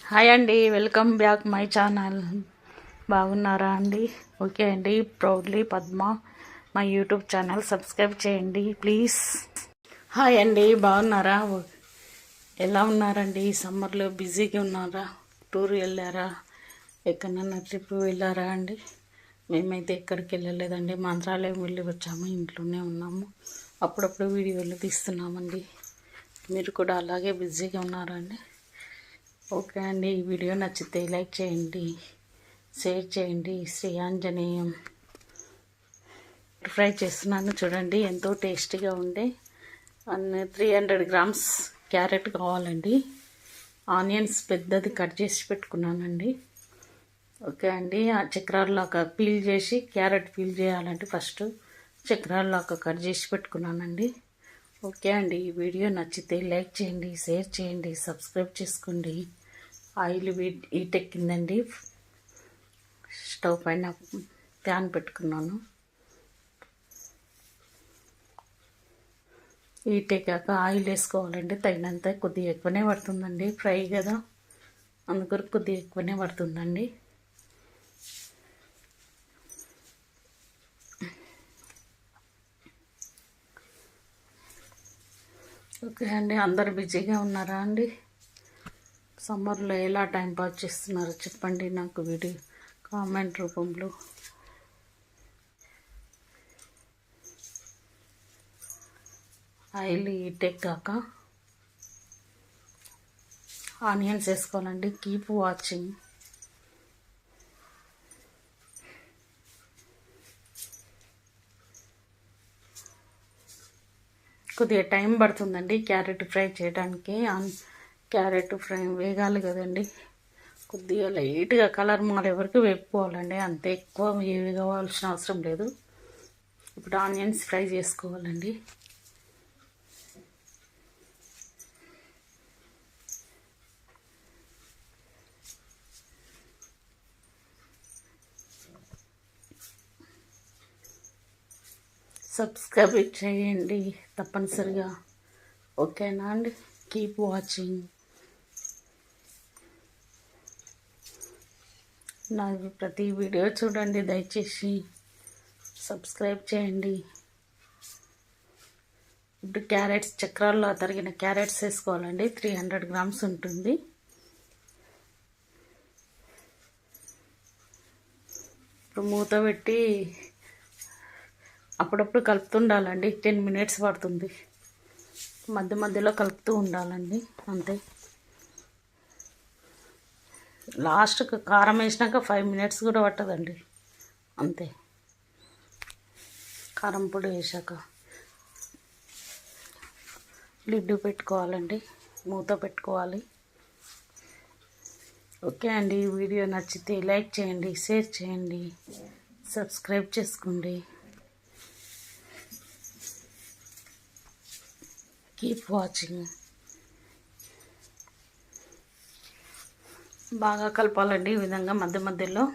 Hi అండి, welcome back my channel. బాగున్నారా అండి? ఓకే అండి. Proudly Padma my YouTube channel subscribe చేయండి ప్లీజ్. హాయ్ అండి, బాగున్నారా? ఎలా ఉన్నారండి? సమ్మర్లో బిజీగా ఉన్నారా? టూర్ వెళ్ళారా? ఎక్కడన్నా ట్రిప్ వెళ్ళారా అండి? మేమైతే ఎక్కడికి వెళ్ళలేదండి. మంత్రాలయం వెళ్ళి వచ్చాము, ఇంట్లోనే ఉన్నాము. అప్పుడప్పుడు వీడియోలు తీస్తున్నామండి. మీరు కూడా అలాగే బిజీగా ఉన్నారా అండి? ఓకే అండి, ఈ వీడియో నచ్చితే లైక్ చేయండి, షేర్ చేయండి. శ్రీ ఆంజనేయం ఫ్రై చేస్తున్నాను చూడండి, ఎంతో టేస్టీగా ఉండే 300 గ్రామ్స్ క్యారెట్ కావాలండి. ఆనియన్స్ పెద్దది కట్ చేసి పెట్టుకున్నానండి. ఓకే అండి, ఆ చక్రాల్లాగా పీల్ చేసి క్యారెట్ పీల్ చేయాలంటే ఫస్ట్ చక్రాల్లాగా కట్ చేసి పెట్టుకున్నానండి. ఓకే అండి, ఈ వీడియో నచ్చితే లైక్ చేయండి, షేర్ చేయండి, సబ్స్క్రైబ్ చేసుకోండి. ఆయిల్ హీట్ ఎక్కిందండి. స్టవ్ పైన ప్యాన్ పెట్టుకున్నాను. హీట్ ఎక్కాక ఆయిల్ వేసుకోవాలండి. తగినంత కొద్దిగా ఎక్కువనే పడుతుందండి, ఫ్రై కదా, అందుకొరకు కొద్దిగా ఎక్కువనే పడుతుందండి. ఓకే అండి, అందరు బిజీగా ఉన్నారా అండి? సమ్మర్లో ఎలా టైం పాస్ చేస్తున్నారో చెప్పండి నాకు వీడియో కామెంట్ రూపంలో. ఆయిల్ హీట్ ఎక్కాక ఆనియన్స్ వేసుకోవాలండి. Keep watching. కొద్దిగా టైం పడుతుందండి క్యారెట్ ఫ్రై చేయడానికి. క్యారెట్ ఫ్రై వేగాలి కదండి, కొద్దిగా లైట్గా కలర్ మారే వరకు వేపుకోవాలండి, అంతే. ఎక్కువ వేగవలసిన అవసరం లేదు. ఇప్పుడు ఆనియన్స్ ఫ్రై చేసుకోవాలండి. సబ్స్క్రైబ్ చేయండి తప్పనిసరిగా, ఓకేనా అండి? Keep watching. నా ప్రతి వీడియో చూడండి, దయచేసి సబ్స్క్రైబ్ చేయండి. ఇప్పుడు క్యారెట్స్ చక్రాల్లో తరిగిన క్యారెట్స్ వేసుకోవాలండి. 300 గ్రామ్స్ ఉంటుంది. ఇప్పుడు మూత పెట్టి అప్పుడప్పుడు కలుపుతుండాలండి. 10 మినిట్స్ పడుతుంది. మధ్య మధ్యలో కలుపుతూ ఉండాలండి, అంతే. లాస్ట్కి కారం వేసినాక 5 మినిట్స్ కూడా పట్టదండి, అంతే. కారం పొడి వేసాక లిడ్ పెట్టుకోవాలండి, మూత పెట్టుకోవాలి. ఓకే అండి, ఈ వీడియో నచ్చితే లైక్ చేయండి, షేర్ చేయండి, సబ్స్క్రైబ్ చేసుకోండి. Keep watching. బాగా కలపాలండి ఈ విధంగా మధ్య మధ్యలో.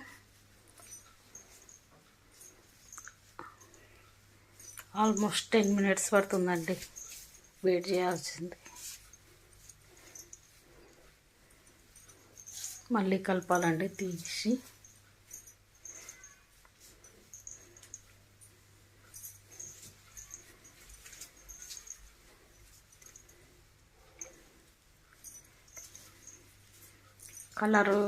ఆల్మోస్ట్ 10 మినిట్స్ పడుతుందండి వెయిట్ చేయాల్సింది. మళ్ళీ కలపాలండి తీసి. కలరు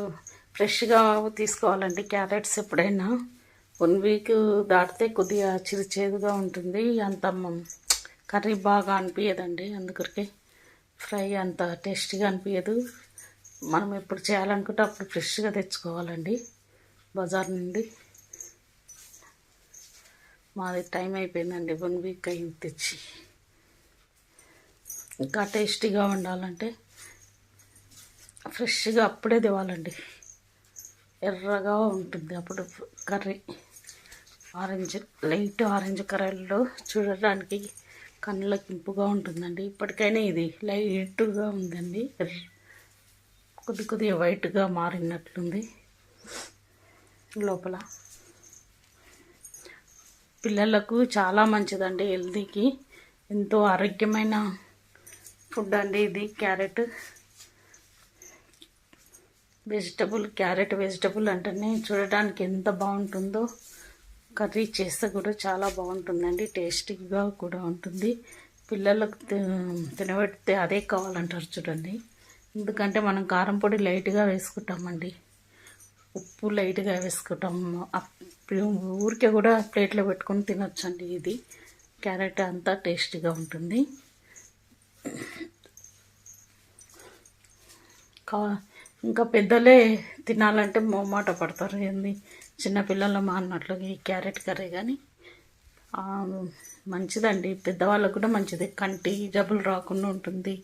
ఫ్రెష్గా తీసుకోవాలండి క్యారెట్స్. ఎప్పుడైనా 1 వీక్ దాటితే కొద్దిగా చిరుచేదుగా ఉంటుంది, అంత కర్రీ బాగా అనిపించదండి, అందుకొరకే ఫ్రై అంత టేస్టీగా అనిపించదు. మనం ఎప్పుడు చేయాలనుకుంటే అప్పుడు ఫ్రెష్గా తెచ్చుకోవాలండి బజార్ నుండి. మాది టైం అయిపోయిందండి, 1 వీక్ అయింది తెచ్చి. ఇంకా టేస్టీగా ఉండాలంటే ఫ్రెష్గా అప్పుడే తేవాలండి, ఎర్రగా ఉంటుంది అప్పుడు కర్రీ. లైట్ ఆరెంజ్ కలర్లో చూడడానికి కన్నులకు ఇంపుగా ఉంటుందండి. ఇప్పటికైనా ఇది లైట్గా ఉందండి, కొద్దిగా వైట్గా మారినట్లుంది లోపల. పిల్లలకు చాలా మంచిదండి, హెల్తీకి ఎంతో ఆరోగ్యమైన ఫుడ్ అండి ఇది క్యారెట్. క్యారెట్ వెజిటబుల్ అంటేనే చూడడానికి ఎంత బాగుంటుందో, కర్రీ చేస్తే కూడా చాలా బాగుంటుందండి, టేస్టీగా కూడా ఉంటుంది. పిల్లలకు తినబెడితే అదే కావాలంటారు చూడండి. ఎందుకంటే మనం కారం పొడి లైట్గా వేసుకుంటామండి, ఉప్పు లైట్గా వేసుకుంటాము. ఊరికే కూడా ప్లేట్లో పెట్టుకొని తినొచ్చండి. ఇది క్యారెట్ అంతా టేస్టీగా ఉంటుంది. ఇంకా పెద్దలే తినాలంటే మొహమాట పడతారు. ఏంది చిన్నపిల్లలు మా అన్నట్లు ఈ క్యారెట్ కర్రీ కానీ మంచిదండి, పెద్దవాళ్ళకు కూడా మంచిది. కంటి జబ్బులు రాకుండా ఉంటుంది,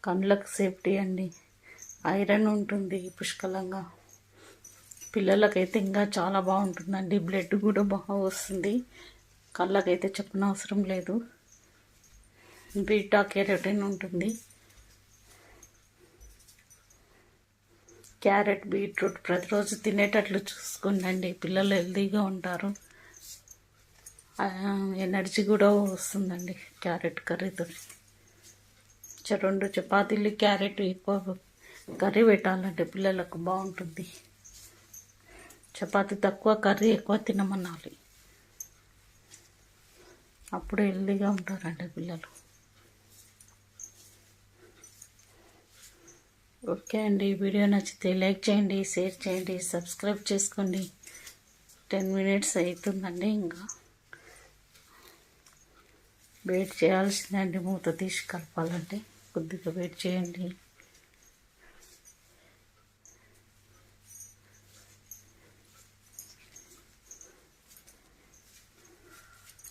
కళ్ళకు సేఫ్టీ అండి, ఐరన్ ఉంటుంది పుష్కలంగా. పిల్లలకైతే ఇంకా చాలా బాగుంటుందండి, బ్లడ్ కూడా బాగా వస్తుంది. కళ్ళకైతే చెప్పనవసరం లేదు, బీటా కెరోటిన్ ఉంటుంది. క్యారెట్ బీట్రూట్ ప్రతిరోజు తినేటట్లు చూసుకోండి, పిల్లలు హెల్తీగా ఉంటారు. ఎనర్జీ కూడా వస్తుందండి క్యారెట్ కర్రీతో. 2 చపాతీలు క్యారెట్ ఎక్కువ కర్రీ పెట్టాలంటే పిల్లలకు బాగుంటుంది. చపాతీ తక్కువ, కర్రీ ఎక్కువ తినమనాలి, అప్పుడు హెల్తీగా ఉంటారండి పిల్లలు. ఓకే అండి, వీడియో నచ్చితే లైక్ చేయండి, షేర్ చేయండి, సబ్స్క్రైబ్ చేసుకోండి. 10 minutes అవుతుందండి, ఇంకా వెయిట్ చేయాల్సిందండి. మూత తీసి కలపాలంటే కొద్దిగా వెయిట్ చేయండి.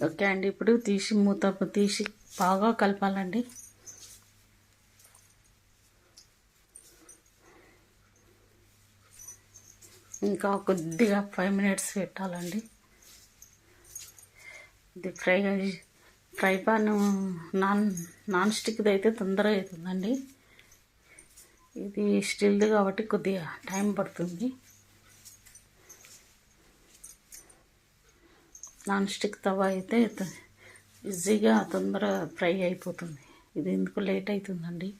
ఓకే అండి, ఇప్పుడు మూత తీసి బాగా కలపాలండి. ఇంకా కొద్దిగా 5 minutes పెట్టాలండి. ఇది ఫ్రై పాన్ నాన్ స్టిక్ది అయితే తొందరగా అవుతుందండి. ఇది స్టీల్ది కాబట్టి కొద్దిగా టైం పడుతుంది. నాన్ స్టిక్ తవా అయితే ఈజీగా తొందరగా ఫ్రై అయిపోతుంది. ఇది ఎందుకు లేట్ అవుతుందండి.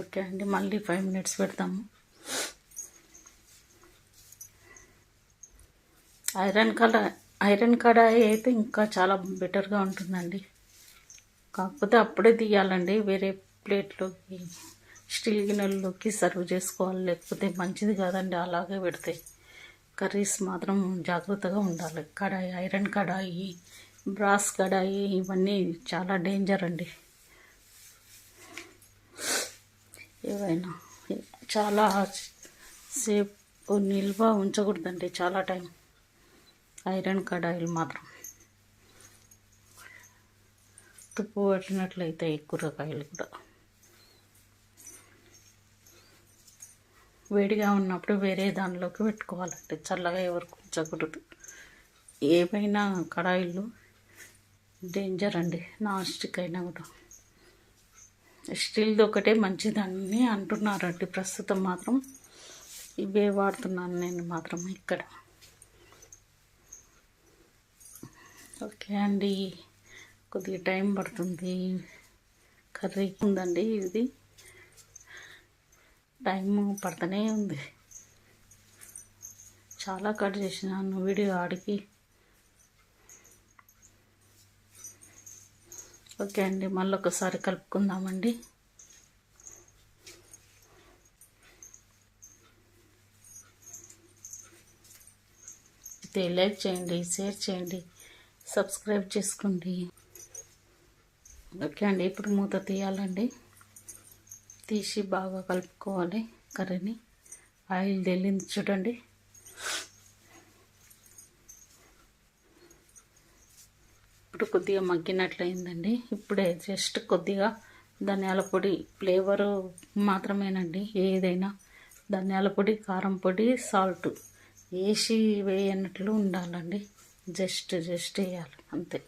ఓకే అండి, మళ్ళీ 5 minutes పెడతాము. ఐరన్ కడాయి అయితే ఇంకా చాలా బెటర్గా ఉంటుందండి. కాకపోతే అప్పుడే తీయాలండి, వేరే ప్లేట్లోకి స్టీల్ గిన్నెల్లోకి సర్వ్ చేసుకోవాలి, లేకపోతే మంచిది కాదండి అలాగే పెడితే. కర్రీస్ మాత్రం జాగ్రత్తగా ఉండాలి. ఐరన్ కడాయి, బ్రాస్ కడాయి ఇవన్నీ చాలా డేంజర్ అండి. ఏవైనా చాలా సేపు నిల్వ ఉంచకూడదండి, చాలా టైం. ఐరన్ కడాయిలు మాత్రం తుప్పు పట్టినట్లయితే కూరగాయలు కూడా. వేడిగా ఉన్నప్పుడు వేరే దానిలోకి పెట్టుకోవాలంటే చల్లగా ఎవరికి ఉంచకూడదు. ఏవైనా కడాయిలు డేంజర్ అండి, నాన్ స్టిక్ అయినా కూడా. స్టీల్ది ఒకటే మంచిదని అంటున్నారండి, ప్రస్తుతం మాత్రం ఇవే వాడుతున్నాను నేను మాత్రం ఇక్కడ. ఓకే అండి, కొద్దిగా టైం పడుతుంది, కర్రీ ఉందండి. ఇది టైం పడుతూనే ఉంది, చాలా కట్ చేసినాను వీడియో ఆడికి. ఓకే అండి, మళ్ళీ ఒకసారి కలుపుకుందామండి. అయితే లైక్ చేయండి, షేర్ చేయండి, సబ్స్క్రైబ్ చేసుకోండి. ఓకే అండి, ఇప్పుడు మూత తీయాలండి. తీసి బాగా కలుపుకోవాలి కర్రీని. ఆయిల్ తెల్లింది చూడండి. ఇప్పుడు కొద్దిగా మగ్గినట్లయిందండి. ఇప్పుడే జస్ట్ కొద్దిగా ధనియాల పొడి, ఫ్లేవరు మాత్రమేనండి. ఏదైనా ధనియాల పొడి, కారం పొడి, సాల్ట్ వేసి వేయనట్లు ఉండాలండి. జస్ట్ వేయాలి అంతే.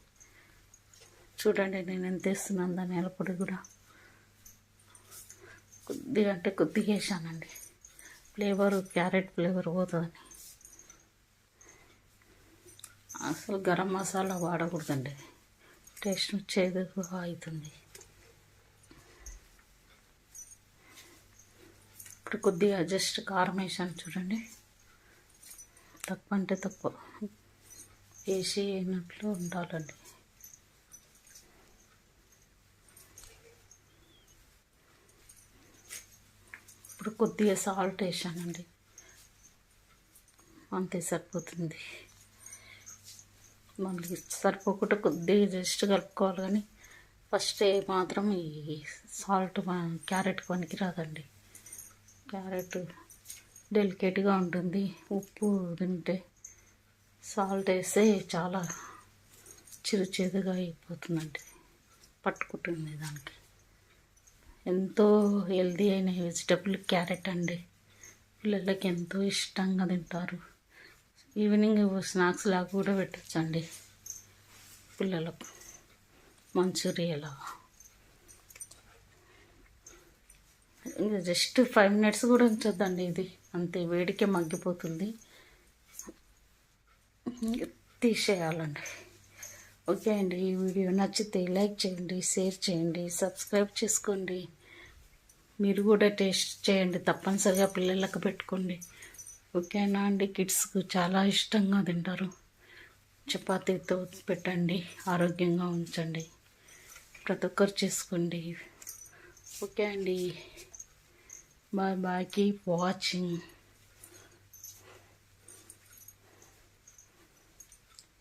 చూడండి నేను ఎంత వేస్తున్నాను, ధనియాల పొడి కూడా కొద్దిగా అంటే కొద్దిగా వేసానండి, ఫ్లేవరు క్యారెట్ ఫ్లేవర్ పోతుందని. అసలు గరం మసాలా వాడకూడదండి, టేస్ట్ చేదుగా అవుతుంది. ఇప్పుడు కొద్దిగా జస్ట్ కారం వేసాను చూడండి, తక్కువ అంటే తక్కువ వేసి అయినట్లు ఉండాలండి. ఇప్పుడు కొద్దిగా సాల్ట్ వేసానండి, అంతే సరిపోతుంది. మళ్ళీ సరిపోకుండా కొద్దిగా జస్ట్ కలుపుకోవాలి, కానీ ఫస్ట్ మాత్రం ఈ సాల్ట్ క్యారెట్ పనికి రాదండి. క్యారెట్ డెలికేట్గా ఉంటుంది, ఉప్పు తింటే సాల్ట్ వేస్తే చాలా చిరుచేదుగా అయిపోతుందండి, పట్టుకుంటుంది దానికి. ఎంతో హెల్దీ అయిన వెజిటబుల్ క్యారెట్ అండి, పిల్లలకి ఎంతో ఇష్టంగా తింటారు. ఈవినింగ్ స్నాక్స్ లాగా కూడా పెట్టచ్చండి పిల్లలకు, మంచూరియాలా. ఇంకా జస్ట్ 5 minutes కూడా ఉంచొద్దండి, ఇది అంతే వేడికే మగ్గిపోతుంది, తీసేయాలండి. ఓకే అండి, ఈ వీడియో నచ్చితే లైక్ చేయండి, షేర్ చేయండి, సబ్స్క్రైబ్ చేసుకోండి. మీరు కూడా టేస్ట్ చేయండి, తప్పనిసరిగా పిల్లలకు పెట్టుకోండి. ఓకేనా అండి, కిడ్స్కు చాలా ఇష్టంగా తింటారు. చపాతీతో పెట్టండి, ఆరోగ్యంగా ఉంచండి, ప్రతి ఒక్కరు చేసుకోండి. ఓకే అండి, బాయ్ బాయ్, కీప్ వాచింగ్.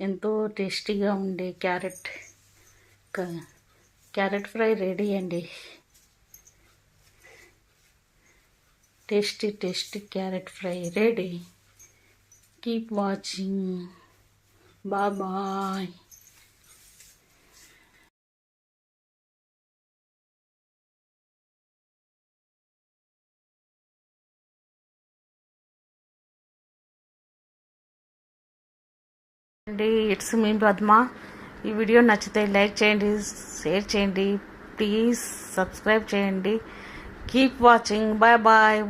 ఎంతో టేస్టీగా ఉండే క్యారెట్ ఫ్రై రెడీ అండి. Tasty carrot fry ready. Keep watching. Bye bye. అండి, ఇట్స్ మీ పద్మ. ఈ వీడియో నచ్చితే లైక్ చేయండి, షేర్ చేయండి, ప్లీజ్ సబ్స్క్రైబ్ చేయండి. Keep watching. Bye bye.